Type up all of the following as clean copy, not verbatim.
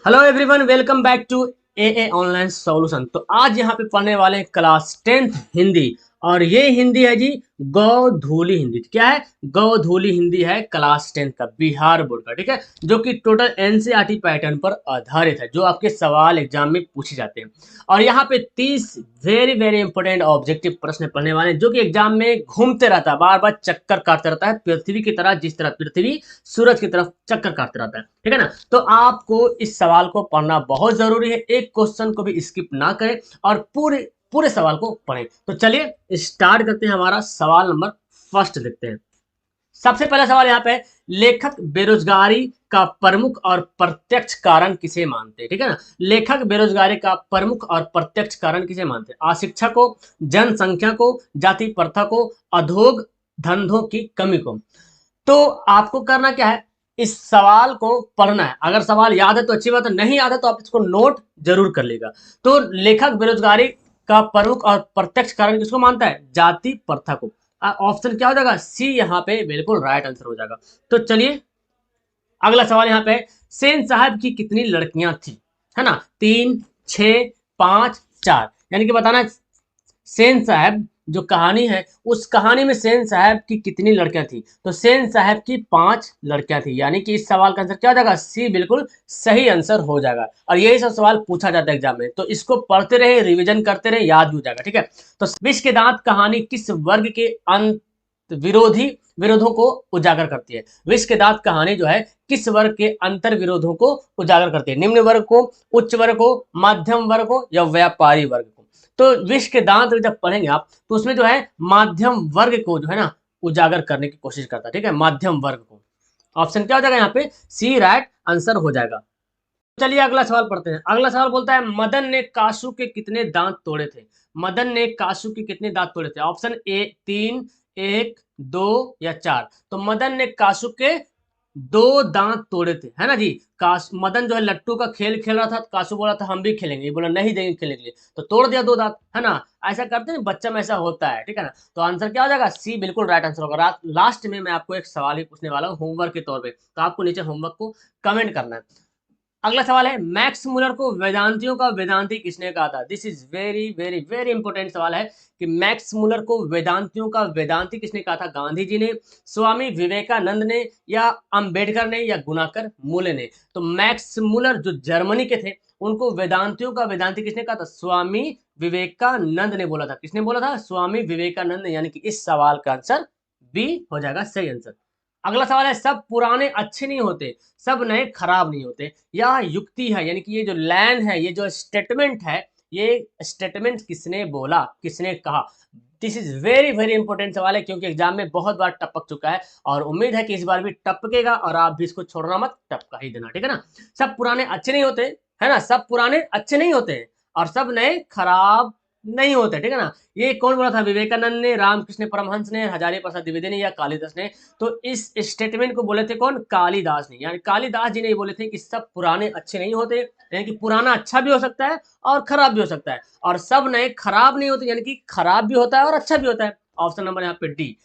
Hello everyone, welcome back to a online solution. तो आज यहाँ पे पढ़ने वाले हैं क्लास 10th हिंदी। और ये हिंदी है जी गौधूली हिंदी। क्या है? गौधूली हिंदी है क्लास 10th का, बिहार बोर्ड का। ठीक है, जो कि टोटल एनसीईआरटी पैटर्न पर आधारित है, जो आपके सवाल एग्जाम में पूछे जाते हैं। और यहाँ पे 30 वेरी वेरी इंपॉर्टेंट ऑब्जेक्टिव प्रश्न पढ़ने वाले हैं, जो कि एग्जाम में घूमते रहता है, बार बार चक्कर काटते रहता है, पृथ्वी की तरह। जिस तरह पृथ्वी सूरज की तरफ चक्कर काटते रहता है, ठीक है ना। तो आपको इस सवाल को पढ़ना बहुत जरूरी है, एक क्वेश्चन को भी स्किप ना करें और पूरे पूरे सवाल को पढ़ें। तो चलिए स्टार्ट करते हैं। हमारा सवाल नंबर फर्स्ट देखते हैं। सबसे पहला सवाल यहाँ पे है, लेखक बेरोजगारी का प्रमुख और प्रत्यक्ष कारण किसे मानते हैं? ठीक है ना। लेखक बेरोजगारी का प्रमुख और प्रत्यक्ष कारण किसे मानते हैं? अशिक्षा को, जनसंख्या को, जाति प्रथा को, अधोग धंधों की कमी को। तो आपको करना क्या है, इस सवाल को पढ़ना है। अगर सवाल याद है तो अच्छी बात है, नहीं याद है तो आप इसको नोट जरूर कर लेगा। तो लेखक बेरोजगारी का प्रमुख और प्रत्यक्ष कारण किसको मानता है? जाति प्रथा को। ऑप्शन क्या हो जाएगा? सी यहाँ पे बिल्कुल राइट आंसर हो जाएगा। तो चलिए अगला सवाल यहाँ पे है, सेन साहब की कितनी लड़कियां थी? है ना, 3, 6, 5, 4। यानी कि बताना है सेन साहब जो कहानी है, उस कहानी में सेन साहब की कितनी लड़कियां थी? तो सेन साहब की 5 लड़कियां थी। यानी कि इस सवाल का आंसर क्या हो जाएगा? सी बिल्कुल सही आंसर हो जाएगा। और यही सब सवाल पूछा जाता है एग्जाम में, तो इसको पढ़ते रहे, रिवीजन करते रहे, याद भी हो जाएगा। ठीक है। तो विष के दांत कहानी किस वर्ग के अंत विरोधी विरोधों को उजागर करती है? विष के दांत कहानी जो है किस वर्ग के अंतर विरोधों को उजागर करती है? निम्न वर्ग को, उच्च वर्ग को, मध्यम वर्ग को, या व्यापारी वर्ग को? तो विष के दांत जब पढ़ेंगे आप, तो उसमें जो है माध्यम वर्ग को जो है ना उजागर करने की कोशिश करता है। ठीक है, माध्यम वर्ग को। ऑप्शन क्या हो जाएगा यहाँ पे? सी राइट आंसर हो जाएगा। चलिए अगला सवाल पढ़ते हैं। अगला सवाल बोलता है, मदन ने कासू के कितने दांत तोड़े थे? मदन ने कासू के कितने दांत तोड़े थे? ऑप्शन ए 3, 1, 2 या 4। तो मदन ने कासू के 2 दांत तोड़े थे, है ना जी। कास मदन जो है लट्टू का खेल खेल रहा था, तो कासू बोला था हम भी खेलेंगे, ये बोला नहीं देंगे खेलने के लिए, तो तोड़ दिया 2 दांत, है ना। ऐसा करते हैं, बच्चा में ऐसा होता है, ठीक है ना। तो आंसर क्या हो जाएगा? सी बिल्कुल राइट आंसर होगा। लास्ट में मैं आपको एक सवाल ही पूछने वाला हूँ होमवर्क के तौर पे, तो आपको नीचे होमवर्क को कमेंट करना है। अगला सवाल है, मैक्स मुलर को वेदांतियों का वेदांती किसने कहा था? This is very very very important सवाल है कि मैक्स मुलर को वेदांतियों का वेदांती किसने कहा था? गांधी जी ने, स्वामी विवेकानंद ने, या अंबेडकर ने, या गुनाकर मूले ने? तो मैक्स मुलर जो जर्मनी के थे, उनको वेदांतियों का वेदांती किसने कहा था? स्वामी विवेकानंद ने बोला था। किसने बोला था? स्वामी विवेकानंद ने। यानी कि इस सवाल का आंसर बी हो जाएगा सही आंसर। अगला सवाल है, सब पुराने अच्छे नहीं होते, सब नए खराब नहीं होते। यह युक्ति है, यानी कि ये जो लाइन है, ये जो स्टेटमेंट है, ये स्टेटमेंट किसने बोला, किसने कहा? This is very very important सवाल है, क्योंकि एग्जाम में बहुत बार टपक चुका है, और उम्मीद है कि इस बार भी टपकेगा, और आप भी इसको छोड़ना मत, टपका ही देना। ठीक है ना। सब पुराने अच्छे नहीं होते, है ना, सब पुराने अच्छे नहीं होते हैं, और सब नए खराब नहीं होते। ठीक है ना। ये कौन बोला था? विवेकानंद ने, रामकृष्ण परमहंस ने, हजारी प्रसाद द्विवेदी ने, या कालिदास ने? तो इस स्टेटमेंट को बोले थे कौन? कालिदास ने। यानी कालिदास जी ने बोले थे कि सब पुराने अच्छे नहीं होते, यानी कि पुराना अच्छा भी हो सकता है और खराब भी हो सकता है, और सब नए खराब नहीं होते, यानी कि खराब भी होता है और अच्छा भी होता है। ऑप्शन नंबर यहाँ पे डी।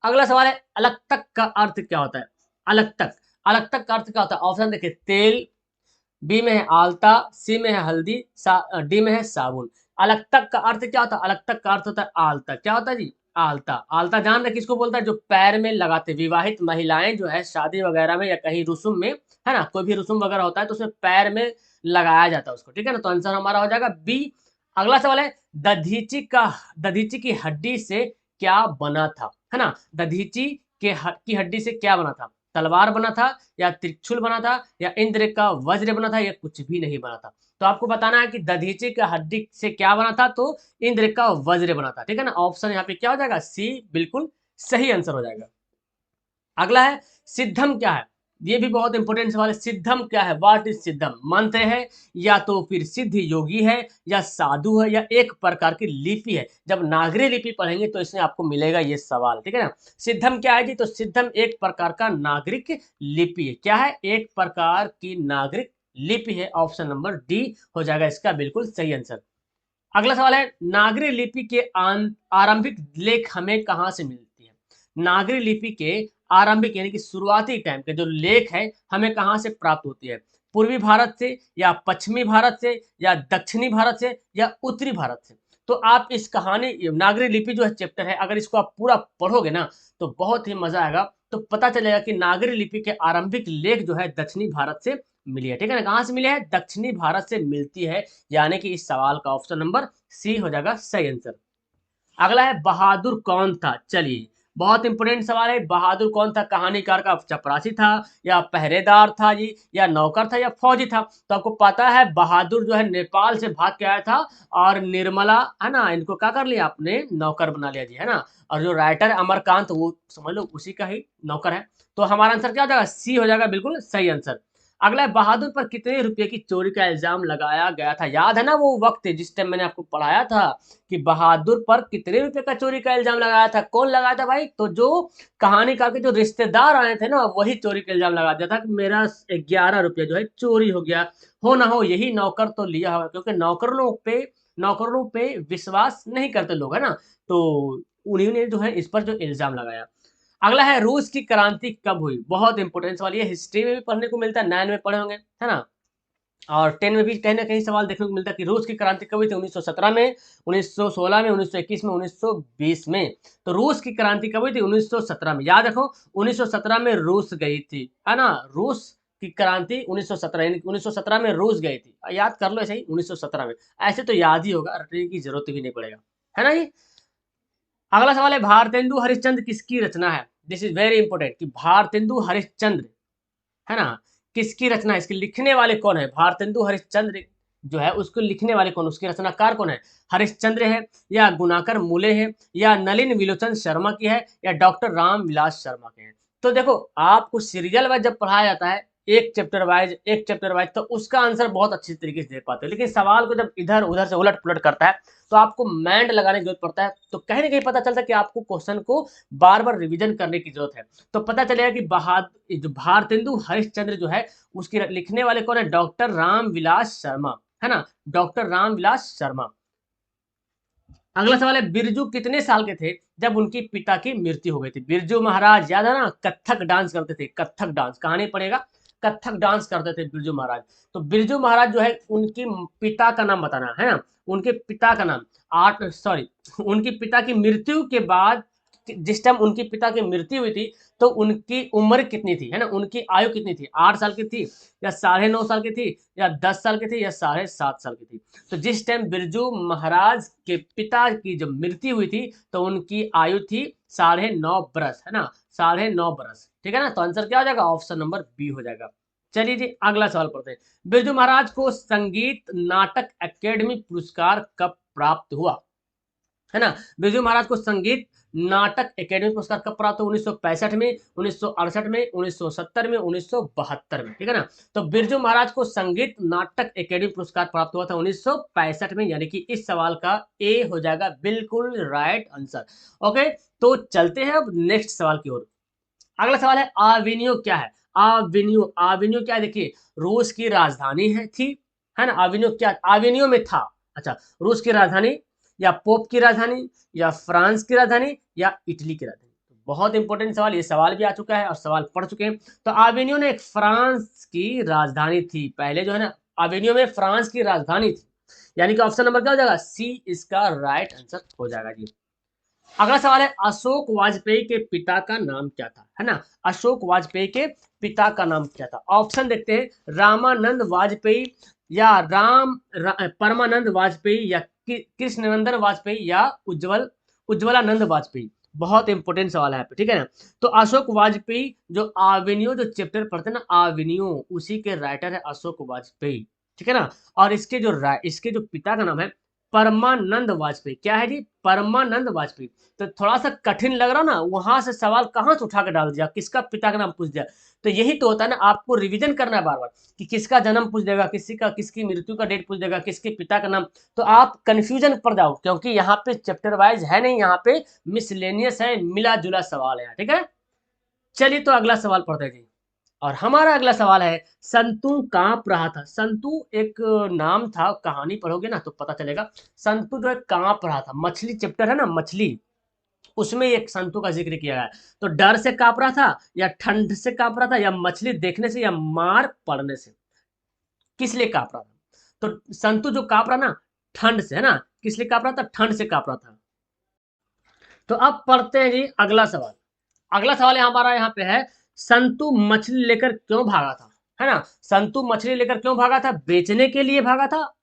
अगला सवाल है, अलग तक का अर्थ क्या होता है? अलग तक, अलग तक का अर्थ क्या होता है? ऑप्शन देखिए, तेल, बी में है आलता, सी में है हल्दी, डी में है साबुन। अलग तक का अर्थ क्या होता है? अलग तक का अर्थ होता है आलता। क्या होता है जी? आलता। आलता जान रहे किसको बोलता है? जो पैर में लगाते, विवाहित महिलाएं जो है शादी वगैरह में या कहीं रसुम में, है ना, कोई भी रसुम वगैरह होता है तो उसमें पैर में लगाया जाता है उसको। ठीक है ना। तो आंसर हमारा हो जाएगा बी। अगला सवाल है, दधीची का दधीची की हड्डी से क्या बना था? है ना, दधीची की हड्डी से क्या बना था? तलवार बना था, या त्रिशूल बना था, या इंद्र का वज्र बना था, या कुछ भी नहीं बना था? तो आपको बताना है कि दधीची का हड्डी से क्या बना था, तो इंद्र का वज्र बना था। ठीक है ना। ऑप्शन यहाँ पे क्या हो जाएगा? सी बिल्कुल सही आंसर हो जाएगा। अगला है, सिद्धम क्या है? ये भी बहुत इंपॉर्टेंट सवाल है। सिद्धम क्या है? व्हाट इज सिद्धम? मंत्र है, या तो फिर सिद्ध योगी है, या साधु है, या एक प्रकार की लिपि है? जब नागरी लिपि पढ़ेंगे तो इसमें आपको मिलेगा ये सवाल। ठीक है ना। सिद्धम क्या है जी? तो सिद्धम एक प्रकार का नागरिक लिपि है। क्या है? एक प्रकार की नागरिक लिपि है। ऑप्शन नंबर डी हो जाएगा इसका बिल्कुल सही आंसर। अगला सवाल है, नागरी लिपि के आरंभिक लेख हमें कहाँ से मिलती है? नागरी लिपि के आरंभिक यानी कि शुरुआती टाइम के जो लेख है, हमें कहाँ से प्राप्त होती है? पूर्वी भारत से या पश्चिमी भारत से या दक्षिणी भारत से या उत्तरी भारत से। तो आप इस कहानी नागरी लिपि जो है चैप्टर है, अगर इसको आप पूरा पढ़ोगे ना तो बहुत ही मजा आएगा। तो पता चलेगा कि नागरी लिपि के आरंभिक लेख जो है दक्षिणी भारत से मिली है। ठीक है ना, कहाँ से मिली है? दक्षिणी भारत से मिलती है, यानी कि इस सवाल का ऑप्शन नंबर सी हो जाएगा सही आंसर। अगला है बहादुर कौन था? चलिए, बहुत इंपोर्टेंट सवाल है। बहादुर कौन था? कहानीकार का चपरासी था या पहरेदार था जी या नौकर था या फौजी था? तो आपको पता है बहादुर जो है नेपाल से भाग के आया था और निर्मला है ना, इनको क्या कर लिया आपने? नौकर बना लिया जी, है ना। और जो राइटर है अमरकांत, वो समझ लो उसी का ही नौकर है। तो हमारा आंसर क्या हो जाएगा? सी हो जाएगा, बिल्कुल सही आंसर। अगला है बहादुर पर कितने रुपए की चोरी का इल्जाम लगाया गया था? याद है ना वो वक्त जिस टाइम मैंने आपको पढ़ाया था कि बहादुर पर कितने रुपए का चोरी का इल्जाम लगाया था? कौन लगाया था भाई? तो जो कहानीकार के जो रिश्तेदार आए थे ना, वही चोरी का इल्जाम लगा दिया था कि मेरा 11 रुपया जो है चोरी हो गया। हो ना हो यही नौकर तो लिया होगा, क्योंकि नौकरों पे विश्वास नहीं करते लोग, है ना। तो उन्हीं ने जो है इस पर जो इल्जाम लगाया। अगला है रूस की क्रांति कब हुई? बहुत इंपोर्टेंट सवाल, ये हिस्ट्री में भी पढ़ने को मिलता है, 9 में पढ़े होंगे, है ना। और 10 में भी कहीं ना कहीं सवाल देखने को मिलता है कि रूस की क्रांति कब हुई थी? 1917 में, 1916 में, 1921 में, 1920 में। तो रूस की क्रांति कब हुई थी? 1917 में। याद रखो 1917 में रूस गई थी, है ना। रूस की क्रांति 1917, यानी 1917 में रूस गई थी। याद कर लो ऐसे ही 1917 में। ऐसे तो याद ही होगा, रटने की जरूरत भी नहीं पड़ेगा, है ना जी। अगला सवाल है भारतेंदु हरिश्चंद्र किसकी रचना है? दिस इज वेरी इंपॉर्टेंट कि भारतेंदु हरिश्चंद्र, है ना, किसकी रचना है? इसके लिखने वाले कौन है? भारतेंदु हरिश्चंद्र जो है उसको लिखने वाले कौन, उसके रचनाकार कौन है? हरिश्चंद्र है या गुणाकर मूले है या नलिन विलोचन शर्मा की है या डॉक्टर राम विलास शर्मा के हैं? तो देखो आपको सीरियल वाइज जब पढ़ाया जाता है, एक चैप्टर वाइज तो उसका आंसर बहुत अच्छी तरीके से दे पाते हो, लेकिन सवाल को जब इधर उधर से उलट पुलट करता है तो आपको माइंड लगाने की जरूरत पड़ता है। तो कहीं ना कहीं पता चलता है कि आपको क्वेश्चन को बार बार रिविजन करने की जरूरत है। तो पता चलेगा कि जो भारतेंदु हरिश्चंद्र जो है उसकी लिखने वाले कौन है? डॉक्टर रामविलास शर्मा, है ना, डॉक्टर रामविलास शर्मा। अगला सवाल है बिरजू कितने साल के थे जब उनकी पिता की मृत्यु हो गई थी? बिरजू महाराज, याद है ना, कथक डांस करते थे, कथक डांस, कहानी पड़ेगा, कथक डांस करते थे बिरजू महाराज। तो बिरजू महाराज जो है उनकी पिता का नाम बताना है ना, उनके पिता का नाम, आठ सॉरी उनकी पिता की मृत्यु के बाद, जिस टाइम उनकी पिता की मृत्यु हुई थी तो उनकी उम्र कितनी थी, है ना, उनकी आयु कितनी थी? 8 साल की थी या 9.5 साल की थी या 10 साल की थी या 7.5 साल की थी? तो जिस टाइम बिरजू महाराज के पिता की जब मृत्यु हुई थी तो उनकी आयु थी 9.5 बरस, है ना, 9.5 बरस। ठीक है ना, तो आंसर क्या हो जाएगा? ऑप्शन नंबर बी हो जाएगा। चलिए जी अगला सवाल पढ़ते हैं। बिरजू महाराज को संगीत नाटक अकेडमी पुरस्कार कब प्राप्त हुआ? है ना, बिरजू महाराज को संगीत नाटक अकेडमी पुरस्कार कब प्राप्त हुआ? 1965 में, 1968 में, 1970 में, 1972 में। ठीक है ना, तो बिरजू महाराज को संगीत नाटक अकेडमी पुरस्कार प्राप्त हुआ था 1965 में, यानी कि इस सवाल का ए हो जाएगा बिल्कुल राइट आंसर। ओके, तो चलते हैं अब नेक्स्ट सवाल की ओर। अगला सवाल है आविनियो क्या है? आविनियो क्या है? देखिए, रूस की राजधानी थी, है ना। आविनियो क्या, आविनियो में था, अच्छा, रूस की राजधानी या पोप की राजधानी या फ्रांस की राजधानी या इटली की राजधानी? तो बहुत इंपॉर्टेंट सवाल, ये सवाल भी आ चुका है और सवाल पढ़ चुके हैं। तो आविनियो ने एक फ्रांस की राजधानी थी पहले, जो है ना, आविनियो में फ्रांस की राजधानी थी, यानी कि ऑप्शन नंबर क्या हो जाएगा? सी इसका राइट आंसर हो जाएगा जी। अगला सवाल है अशोक वाजपेयी के पिता का नाम क्या था, है ना, अशोक वाजपेयी के पिता का नाम क्या था? ऑप्शन देखते हैं, रामानंद वाजपेयी या परमानंद वाजपेयी या कृष्णनंदन वाजपेयी या उज्ज्वलानंद वाजपेयी। बहुत इंपॉर्टेंट सवाल है यहाँ पे, ठीक है ना। तो अशोक वाजपेयी, जो आविनियो जो चैप्टर पढ़ते हैं ना, आविनियो, उसी के राइटर है अशोक वाजपेयी, ठीक है ना। और इसके जो पिता का नाम है परमानंद वाजपेयी। क्या है जी? परमानंद वाजपेयी। तो थोड़ा सा कठिन लग रहा ना, वहां से सवाल कहां से उठा के डाल दिया, किसका पिता का नाम पूछ दिया। तो यही तो होता है ना, आपको रिवीजन करना है बार बार कि किसका जन्म पूछ देगा, किसकी मृत्यु का डेट पूछ देगा, किसके पिता का नाम, तो आप कंफ्यूजन पड़ जाओ, क्योंकि यहाँ पे चैप्टर वाइज है नहीं, यहाँ पे मिसलेनियस है, मिला जुला सवाल है, ठीक है। चलिए तो अगला सवाल पढ़ते हैं जी। और हमारा अगला सवाल है संतु कांप रहा था। संतु एक नाम था, कहानी पढ़ोगे ना तो पता चलेगा। संतु जो है कांप रहा था, मछली चैप्टर है ना, मछली, उसमें एक संतु का जिक्र किया गया है। तो डर से कांप रहा था या ठंड से कांप रहा था या मछली देखने से या मार पड़ने से? किस लिए कांप रहा था? तो संतु जो कांप रहा ना, ठंड से, है ना? किस लिए कांप रहा था? ठंड से कांप रहा था। तो अब पढ़ते हैं जी अगला सवाल। अगला सवाल हमारा यहाँ पे है, संतु मछली लेकर क्यों भागा था? है ना? संतु मछली लेकर क्यों भागा था? बेचने के लिए भागा था,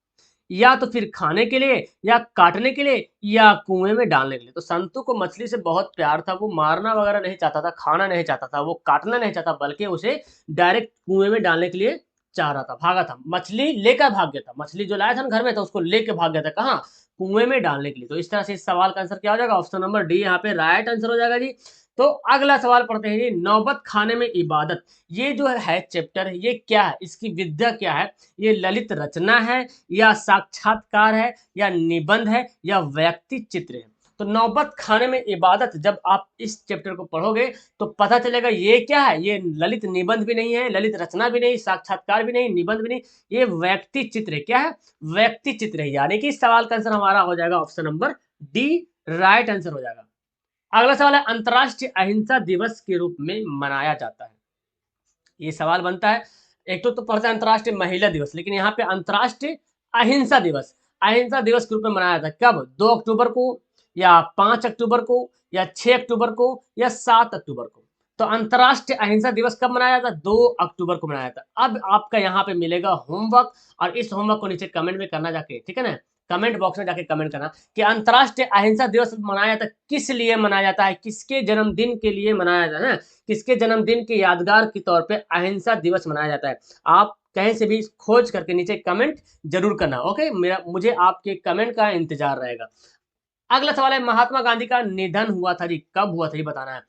या तो फिर खाने के लिए, या काटने के लिए, या कुएं में डालने के लिए। तो संतु को मछली से बहुत प्यार था, वो मारना वगैरह नहीं चाहता था, खाना नहीं चाहता था, वो काटना नहीं चाहता, बल्कि उसे डायरेक्ट कुएं में डालने के लिए चाह रहा था, भागा था, मछली लेकर भाग गया था। मछली जो लाया था ना घर में, तो उसको लेके भाग गया था कहाँ? कुएं में डालने के लिए। तो इस तरह से इस सवाल का आंसर क्या हो जाएगा? ऑप्शन नंबर डी यहाँ पे राइट आंसर हो जाएगा जी। तो अगला सवाल पढ़ते हैं जी, नौबत खाने में इबादत। ये जो है चैप्टर है, ये क्या है? इसकी विद्या क्या है? ये ललित रचना है, या साक्षात्कार है, या निबंध है, या व्यक्ति चित्र है? तो नौबत खाने में इबादत, जब आप इस चैप्टर को पढ़ोगे तो पता चलेगा ये क्या है। ये ललित निबंध भी नहीं है, ललित रचना भी नहीं, साक्षात्कार भी नहीं, निबंध भी नहीं, ये व्यक्ति चित्र है। क्या है? व्यक्ति चित्र है। यानी कि इस सवाल का आंसर हमारा हो जाएगा option number D, right answer हो जाएगा। अगला सवाल है, अंतर्राष्ट्रीय अहिंसा दिवस के रूप में मनाया जाता है। ये सवाल बनता है, एक तो पढ़ते हैं अंतर्राष्ट्रीय महिला दिवस, लेकिन यहाँ पे अंतर्राष्ट्रीय अहिंसा दिवस, अहिंसा दिवस के रूप में मनाया जाता है। कब? 2 अक्टूबर को, या 5 अक्टूबर को, या 6 अक्टूबर को, या 7 अक्टूबर को? तो अंतर्राष्ट्रीय अहिंसा दिवस कब मनाया जाता है? 2 अक्टूबर को मनाया जाता है। अब आपका यहाँ पे मिलेगा होमवर्क, और इस होमवर्क को नीचे कमेंट में करना जाके, ठीक है ना? कमेंट बॉक्स में जाके कमेंट करना कि अंतर्राष्ट्रीय अहिंसा दिवस मनाया जाता है, किस लिए मनाया जाता है, किसके जन्मदिन के लिए मनाया जाता है, किसके जन्मदिन के यादगार के तौर पे अहिंसा दिवस मनाया जाता है। आप कहीं से भी खोज करके नीचे कमेंट जरूर करना। ओके, मेरा मुझे आपके कमेंट का इंतजार रहेगा। अगला सवाल है, महात्मा गांधी का निधन हुआ था जी, कब हुआ था ये बताना है।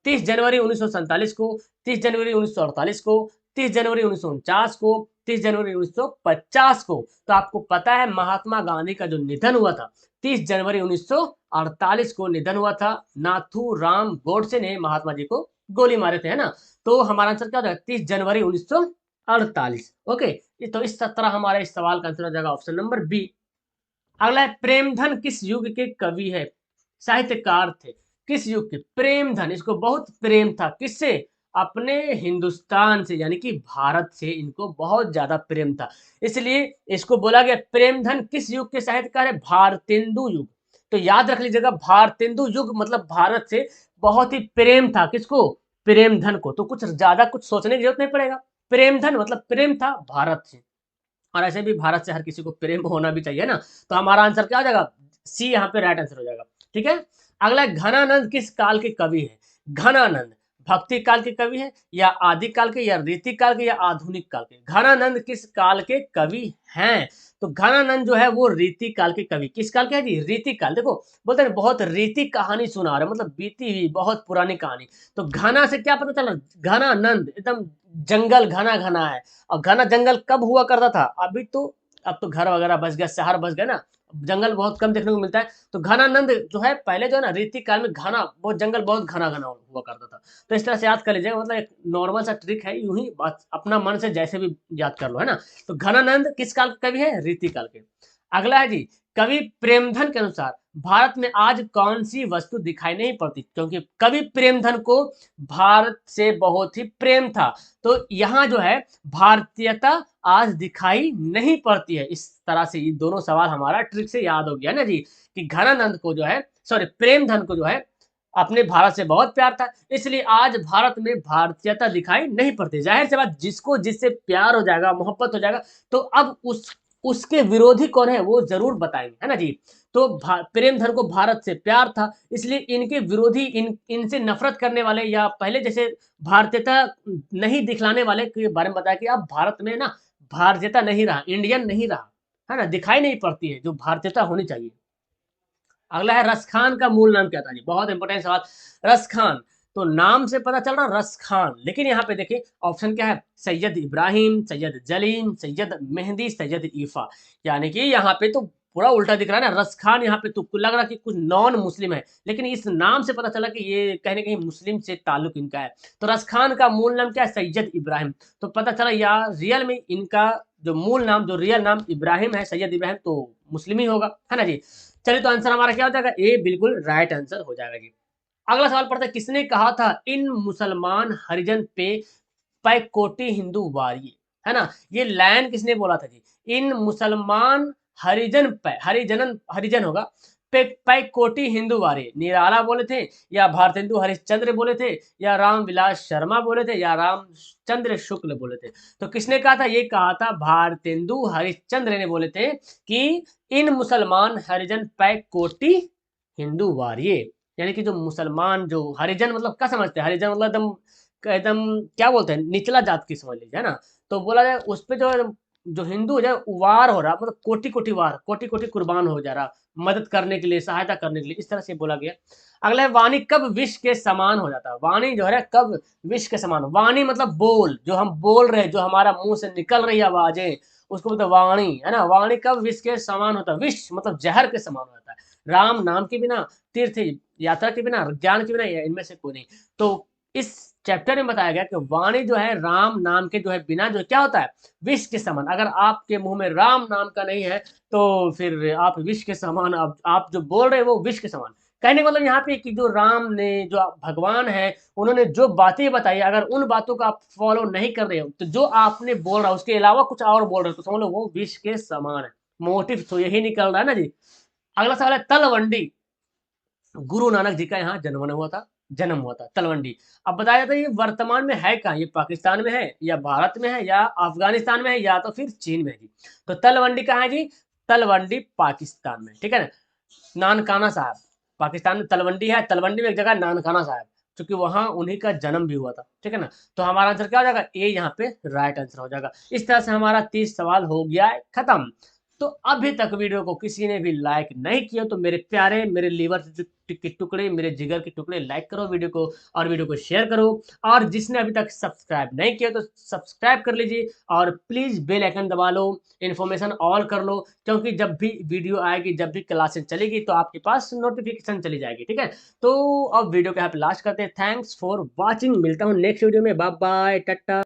30 जनवरी 1947 को, 30 जनवरी 1948 को, 30 जनवरी 1949 को, 30 जनवरी 1950 को? तो आपको पता है महात्मा गांधी का जो निधन हुआ था, 30 जनवरी 1948 को निधन हुआ था। नाथू राम गोडसे ने महात्मा जी को गोली मारे थे, है ना? तो हमारा आंसर क्या हो जाएगा? 30 जनवरी 1948। ओके, तो इस तरह हमारा इस सवाल का आंसर हो जाएगा ऑप्शन नंबर बी। अगला है, प्रेमधन किस युग के कवि है, साहित्यकार थे? किस युग के? प्रेमधन, इसको बहुत प्रेम था, किससे? अपने हिंदुस्तान से, यानी कि भारत से इनको बहुत ज्यादा प्रेम था, इसलिए इसको बोला गया प्रेमधन किस युग के साहित्यकार है? भारतेंदु युग। तो याद रख लीजिएगा, भारतेंदु युग मतलब भारत से बहुत ही प्रेम था, किसको? प्रेमधन को। तो कुछ ज्यादा कुछ सोचने की जरूरत नहीं पड़ेगा, प्रेमधन मतलब प्रेम था भारत से, और ऐसे भी भारत से हर किसी को प्रेम होना भी चाहिए ना। तो हमारा आंसर क्या हो जाएगा? सी यहाँ पे राइट आंसर हो जाएगा। ठीक है। अगला, घनानंद किस काल के कवि है? घनानंद भक्ति काल के कवि है, या आदि काल के, या रीति काल के, या आधुनिक काल के? घनानंद किस काल के कवि हैं? तो घनानंद जो है वो रीति काल के कवि। किस काल के है जी? रीति काल। देखो बोलते हैं बहुत रीति कहानी सुना रहे, मतलब बीती हुई बहुत पुरानी कहानी। तो घना से क्या पता चला? घनानंद एकदम जंगल घना घना है। और घना जंगल कब हुआ करता था? अभी तो, अब तो घर वगैरह बस गया, शहर बस गया ना, जंगल बहुत कम देखने को मिलता है। तो घनानंद जो है पहले जो है ना, रीति काल में घना बहुत जंगल बहुत घना घना हुआ करता था। तो इस तरह से याद कर लीजिएगा, मतलब एक नॉर्मल सा ट्रिक है, यूं ही बात अपना मन से जैसे भी याद कर लो, है ना। तो घनानंद किस काल के कवि है? रीति काल के। अगला है जी, कवि प्रेमधन के अनुसार भारत में आज कौन सी वस्तु दिखाई नहीं पड़ती? क्योंकि कवि प्रेमधन को भारत से बहुत ही प्रेम था, तो यहाँ जो है भारतीयता आज दिखाई नहीं पड़ती है। इस तरह से ये दोनों सवाल हमारा ट्रिक से याद हो गया ना जी, कि घनानंद को जो है, सॉरी प्रेमधन को जो है अपने भारत से बहुत प्यार था, इसलिए आज भारत में भारतीयता दिखाई नहीं पड़ती। जाहिर सी बात, जिसको जिससे प्यार हो जाएगा, मोहब्बत हो जाएगा, तो अब उसके विरोधी कौन है वो जरूर बताएंगे, है ना जी। तो प्रेमधन को भारत से प्यार था, इसलिए इनके विरोधी, इनसे नफरत करने वाले, या पहले जैसे भारतीयता नहीं दिखलाने वाले के बारे में बताया कि अब भारत में ना भारतीयता नहीं रहा, इंडियन नहीं रहा, है ना, दिखाई नहीं पड़ती है जो भारतीयता होनी चाहिए। अगला है, रसखान का मूल नाम क्या था जी? बहुत इंपॉर्टेंट सवाल। रसखान, तो नाम से पता चल रहा रसखान, लेकिन यहाँ पे देखिए ऑप्शन क्या है? सैयद इब्राहिम, सैयद जलीम, सैयद मेहंदी, सैयद ईफा। यानी कि यहाँ पे तो पूरा उल्टा दिख रहा है ना। रसखान यहाँ पे तो लग रहा कि कुछ नॉन मुस्लिम है, लेकिन इस नाम से पता चला कि ये कहीं ना कहीं मुस्लिम से ताल्लुक इनका है। तो रसखान का मूल नाम क्या है? सैयद इब्राहिम। तो पता चला यार रियल में इनका जो मूल नाम, जो रियल नाम इब्राहिम है, सैयद इब्राहिम, तो मुस्लिम ही होगा, है ना जी। चलिए, तो आंसर हमारा क्या हो जाएगा? ए बिल्कुल राइट आंसर हो जाएगा जी। अगला सवाल पढ़ते हैं, किसने कहा था इन मुसलमान हरिजन पे पैकोटी हिंदू वारिये? है ना। ये लाइन किसने बोला था जी? इन मुसलमान हरिजन हरिजन होगा, पैकोटी हिंदू वारे निराला बोले थे, या भारतेंदु हरिश्चंद्र बोले थे, या रामविलास शर्मा बोले थे, या रामचंद्र शुक्ल बोले थे। तो किसने कहा था? ये कहा था भारतेंदु हरिश्चंद्र ने बोले थे कि इन मुसलमान हरिजन पैकोटी हिंदू वारिये, यानी कि जो मुसलमान जो हरिजन मतलब क्या समझते हैं? हरिजन मतलब एकदम एकदम क्या बोलते हैं, निचला जात की समझ लीजिए, है ना। तो बोला जाए उस पे जो जो हिंदू जो है वार हो रहा, मतलब कोटि कोटि वार, कोटि कोटि कुर्बान हो जा रहा मदद करने के लिए, सहायता करने के लिए, इस तरह से बोला गया। अगला है वाणी कब विष के समान हो जाता है? वाणी जो है कब विष के समान? वाणी मतलब बोल, जो हम बोल रहे हैं, जो हमारा मुंह से निकल रही आवाजें, उसको बोलते हैं वाणी, है ना। वाणी कब विष के समान होता है? विष मतलब जहर के समान हो जाता है। राम नाम के बिना, तीर्थ यात्रा के बिना, ज्ञान के बिना, इनमें से कोई नहीं। तो इस चैप्टर में बताया गया कि वाणी जो है राम नाम के जो है बिना जो क्या होता है? विष के समान। अगर आपके मुंह में राम नाम का नहीं है तो फिर आप विष के समान, आप जो बोल रहे हैं वो विष के समान। कहने का मतलब यहाँ पे कि जो राम ने, जो भगवान है, उन्होंने जो बातें बताई, अगर उन बातों को आप फॉलो नहीं कर रहे हो तो जो आपने बोल रहा है उसके अलावा कुछ और बोल रहे हो तो समझ लो वो विष के समान है। मोटिव तो यही निकल रहा है ना जी। अगला सवाल है तलवंडी। गुरु नानक जी का यहाँ जन्म हुआ था तलवंडी। अब बताया जाता है ये वर्तमान में है कहाँ? ये पाकिस्तान में है, या भारत में है, या अफगानिस्तान में है, या तो फिर चीन में है जी। तो तलवंडी कहाँ है जी? तलवंडी पाकिस्तान में, ठीक है ना। नानकाना साहब, पाकिस्तान में तलवंडी है, तलवंडी में एक जगह नानकाना साहब, क्योंकि वहां उन्हीं का जन्म भी हुआ था, ठीक है ना। तो हमारा आंसर क्या हो जाएगा? ए यहाँ पे राइट आंसर हो जाएगा। इस तरह से हमारा 30 सवाल हो गया है खत्म। तो अभी तक वीडियो को किसी ने भी लाइक नहीं किया तो मेरे प्यारे, मेरे लीवर के टुकड़े, मेरे जिगर के टुकड़े, लाइक करो वीडियो को, और वीडियो को शेयर करो। और जिसने अभी तक सब्सक्राइब नहीं किया तो सब्सक्राइब कर लीजिए, और प्लीज बेल आइकन दबा लो, इन्फॉर्मेशन ऑल कर लो, क्योंकि जब भी वीडियो आएगी, जब भी क्लासेस चलेगी तो आपके पास नोटिफिकेशन चली जाएगी, ठीक है। तो अब वीडियो को यहाँ पे लास्ट करते हैं। थैंक्स फॉर वॉचिंग, मिलता हूँ नेक्स्ट वीडियो में, बाय बाय, टाटा।